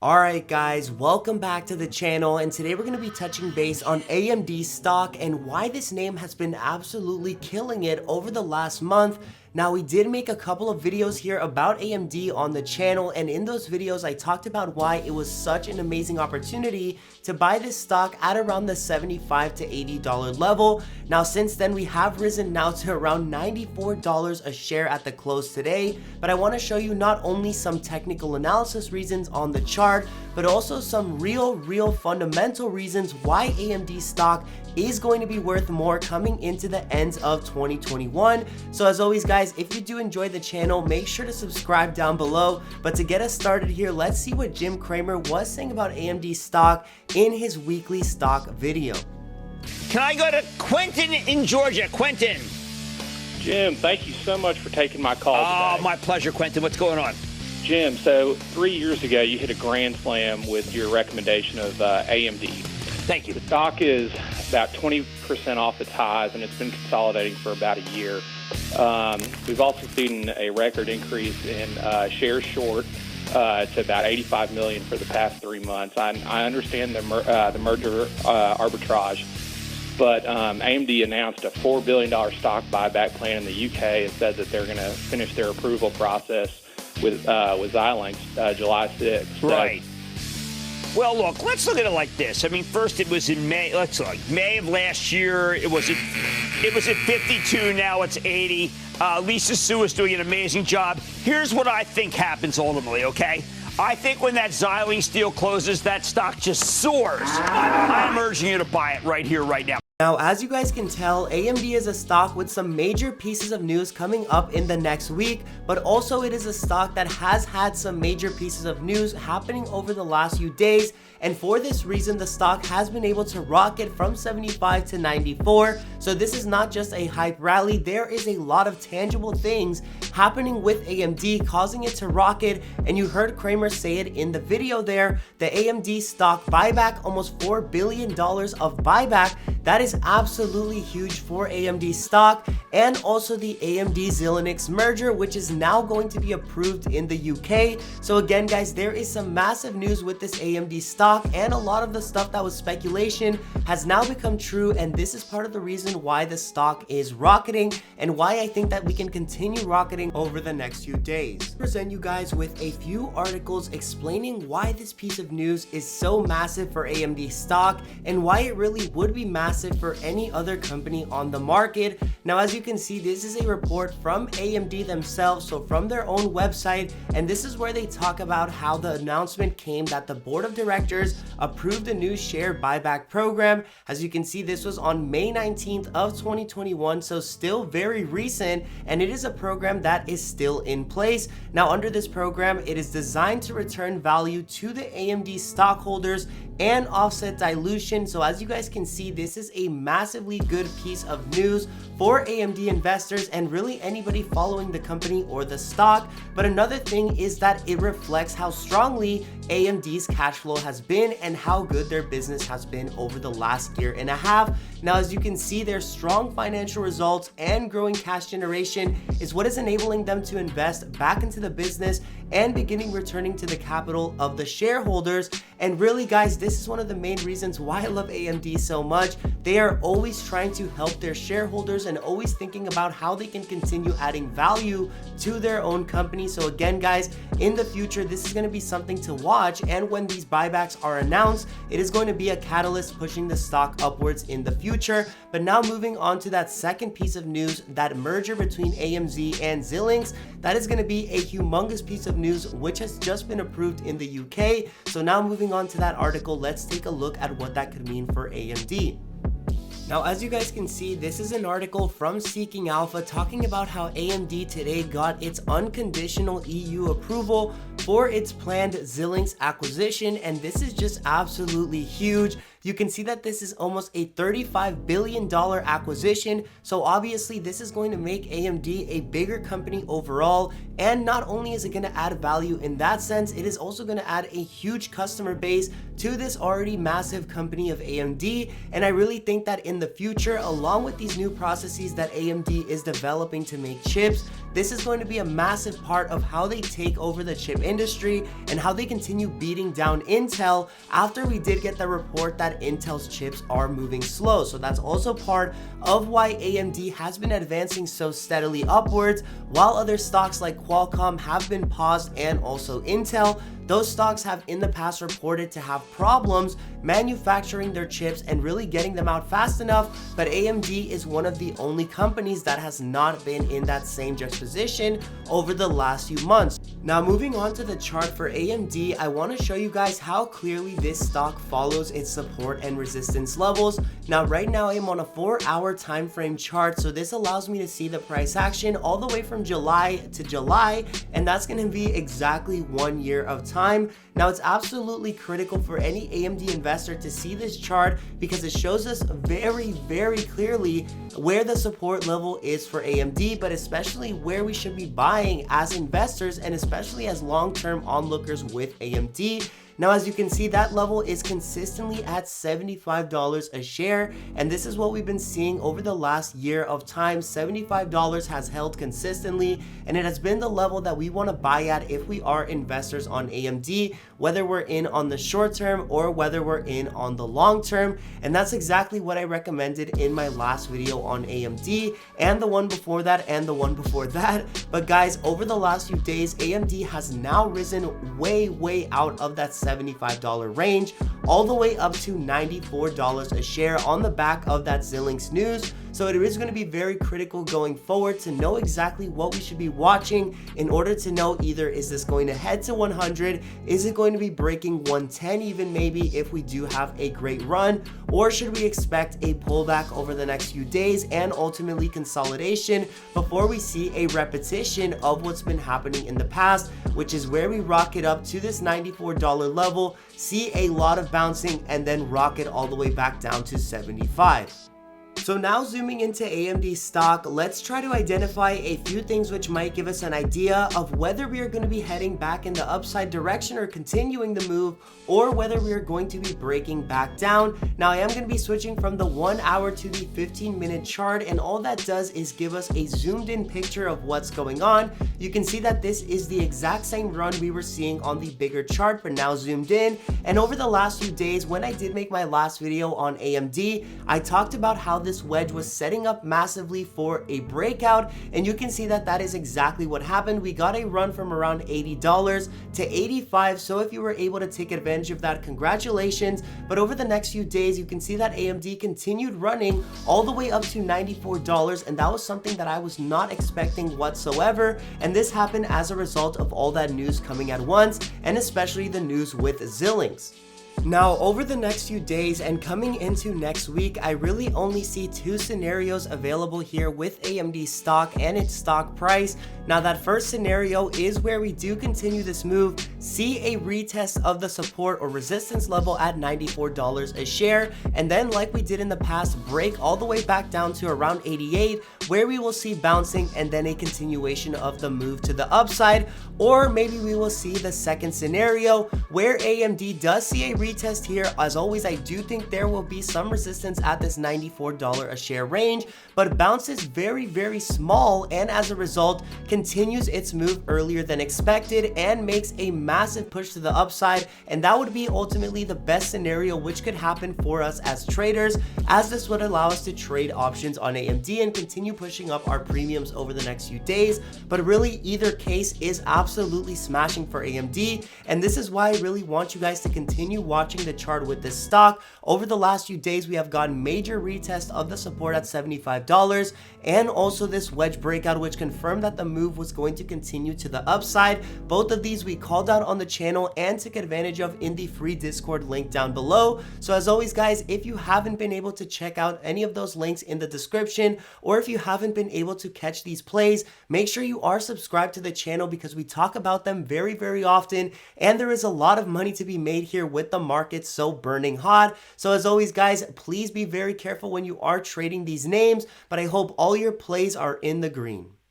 Alright guys, welcome back to the channel, and today we're going to be touching base on AMD stock and why this name has been absolutely killing it over the last month. Now, we did make a couple of videos here about AMD on the channel, and in those videos I talked about why it was such an amazing opportunity to buy this stock at around the $75 to $80 level. Now, since then we have risen now to around $94 a share at the close today, but I want to show you not only some technical analysis reasons on the chart, but also some real fundamental reasons why AMD stock is going to be worth more coming into the end of 2021. So as always guys, if you do enjoy the channel, make sure to subscribe down below. But to get us started here, let's see what Jim Cramer was saying about AMD stock in his weekly stock video. Can I go to Quentin in Georgia? Quentin. Jim, thank you so much for taking my call Oh, today. my pleasure, Quentin. What's going on? Jim, so 3 years ago you hit a grand slam with your recommendation of AMD. Thank you. The stock is about 20% off its highs, and it's been consolidating for about a year. We've also seen a record increase in shares short to about 85 million for the past 3 months. I understand the merger arbitrage, but AMD announced a $4 billion stock buyback plan in the UK and said that they're going to finish their approval process with Xilinx July 6th. Right. Well, look, let's look at it like this. I mean, first it was in May. Let's look. May of last year, it was at 52. Now it's 80. Lisa Su is doing an amazing job. Here's what I think happens ultimately, okay? I think when that Xilinx deal closes, that stock just soars. I'm urging you to buy it right here, right now. Now, as you guys can tell, AMD is a stock with some major pieces of news coming up in the next week, but also it is a stock that has had some major pieces of news happening over the last few days, and for this reason the stock has been able to rocket from 75 to 94. So this is not just a hype rally, there is a lot of tangible things happening with AMD causing it to rocket, and you heard Cramer say it in the video there. The AMD stock buyback, almost $4 billion of buyback, that is absolutely huge for AMD stock, and also the AMD Xilinx merger, which is now going to be approved in the UK. So again guys, there is some massive news with this AMD stock, and a lot of the stuff that was speculation has now become true, and this is part of the reason why the stock is rocketing and why I think that we can continue rocketing over the next few days. Present you guys with a few articles explaining why this piece of news is so massive for AMD stock and why it really would be massive for any other company on the market. Now, as you can see, this is a report from AMD themselves, so from their own website, and this is where they talk about how the announcement came that the board of directors approved a new share buyback program. As you can see, this was on May 19th of 2021, so still very recent, and it is a program that is still in place. Now, under this program, it is designed to return value to the AMD stockholders and offset dilution. So as you guys can see, this is a massively good piece of news for AMD investors and really anybody following the company or the stock. But another thing is that it reflects how strongly AMD's cash flow has been and how good their business has been over the last year and a half. Now, as you can see, their strong financial results and growing cash generation is what is enabling them to invest back into the business and beginning returning to the capital of the shareholders. And really guys, this is one of the main reasons why I love AMD so much. They are always trying to help their shareholders and always thinking about how they can continue adding value to their own company. So again guys, in the future this is going to be something to watch, and when these buybacks are announced, it is going to be a catalyst pushing the stock upwards in the future. But now moving on to that second piece of news, that merger between AMD and Xilinx, that is going to be a humongous piece of news which has just been approved in the UK. So now moving on to that article, let's take a look at what that could mean for AMD. Now, as you guys can see, this is an article from Seeking Alpha talking about how AMD today got its unconditional EU approval for its planned Xilinx acquisition, and this is just absolutely huge. you can see that this is almost a $35 billion acquisition. So obviously this is going to make AMD a bigger company overall. And not only is it going to add value in that sense, it is also going to add a huge customer base to this already massive company of AMD. And I really think that in the future, along with these new processes that AMD is developing to make chips, this is going to be a massive part of how they take over the chip industry and how they continue beating down Intel after we did get the report that Intel's chips are moving slow. So that's also part of why AMD has been advancing so steadily upwards, while other stocks like Qualcomm have been paused, and also Intel. Those stocks have in the past reported to have problems manufacturing their chips and really getting them out fast enough, but AMD is one of the only companies that has not been in that same juxtaposition over the last few months. Now moving on to the chart for AMD, I want to show you guys how clearly this stock follows its support and resistance levels. Now right now I'm on a 4-hour time frame chart, so this allows me to see the price action all the way from July to July, and that's going to be exactly 1 year of time. Now it's absolutely critical for any AMD investor to see this chart because it shows us very, very clearly where the support level is for AMD, but especially where we should be buying as investors and especially as long-term onlookers with AMD. Now, as you can see, that level is consistently at $75 a share, and this is what we've been seeing over the last year of time. $75 has held consistently, and it has been the level that we want to buy at if we are investors on AMD, whether we're in on the short term or whether we're in on the long term. And that's exactly what I recommended in my last video on AMD, and the one before that, and the one before that. But guys, over the last few days, AMD has now risen way out of that $75 range, all the way up to $94 a share on the back of that Xilinx news. So it is going to be very critical going forward to know exactly what we should be watching in order to know either is this going to head to 100, is it going to be breaking 110 even maybe if we do have a great run, or should we expect a pullback over the next few days and ultimately consolidation before we see a repetition of what's been happening in the past, which is where we rocket up to this $94 level, see a lot of bouncing, and then rocket all the way back down to 75. So now zooming into AMD stock, let's try to identify a few things which might give us an idea of whether we are going to be heading back in the upside direction or continuing the move, or whether we are going to be breaking back down. Now I am going to be switching from the 1 hour to the 15-minute chart, and all that does is give us a zoomed in picture of what's going on. You can see that this is the exact same run we were seeing on the bigger chart, but now zoomed in. And over the last few days, when I did make my last video on AMD, I talked about how this wedge was setting up massively for a breakout, and you can see that that is exactly what happened. We got a run from around $80 to $85, so if you were able to take advantage of that, congratulations. But over the next few days, you can see that AMD continued running all the way up to $94, and that was something that I was not expecting whatsoever, and this happened as a result of all that news coming at once, and especially the news with Xilinx. Now, over the next few days and coming into next week, I really only see two scenarios available here with AMD stock and its stock price. Now, that first scenario is where we do continue this move, see a retest of the support or resistance level at $94 a share, and then like we did in the past, break all the way back down to around 88, where we will see bouncing and then a continuation of the move to the upside. Or maybe we will see the second scenario where AMD does see a retest here. As always, I do think there will be some resistance at this $94 a share range, but bounces very small, and as a result continues its move earlier than expected and makes a massive push to the upside. And that would be ultimately the best scenario which could happen for us as traders, as this would allow us to trade options on AMD and continue pushing up our premiums over the next few days. But really, either case is absolutely smashing for AMD, and this is why I really want you guys to continue watching the chart with this stock. Over the last few days, we have gotten major retest of the support at $75 and also this wedge breakout, which confirmed that the move was going to continue to the upside. Both of these we called out on the channel and took advantage of in the free Discord link down below. So as always, guys, if you haven't been able to check out any of those links in the description, or if you haven't been able to catch these plays, make sure you are subscribed to the channel because we talk about them very often, and there is a lot of money to be made here with the market so burning hot. So as always, guys, please be very careful when you are trading these names, but I hope all your plays are in the green.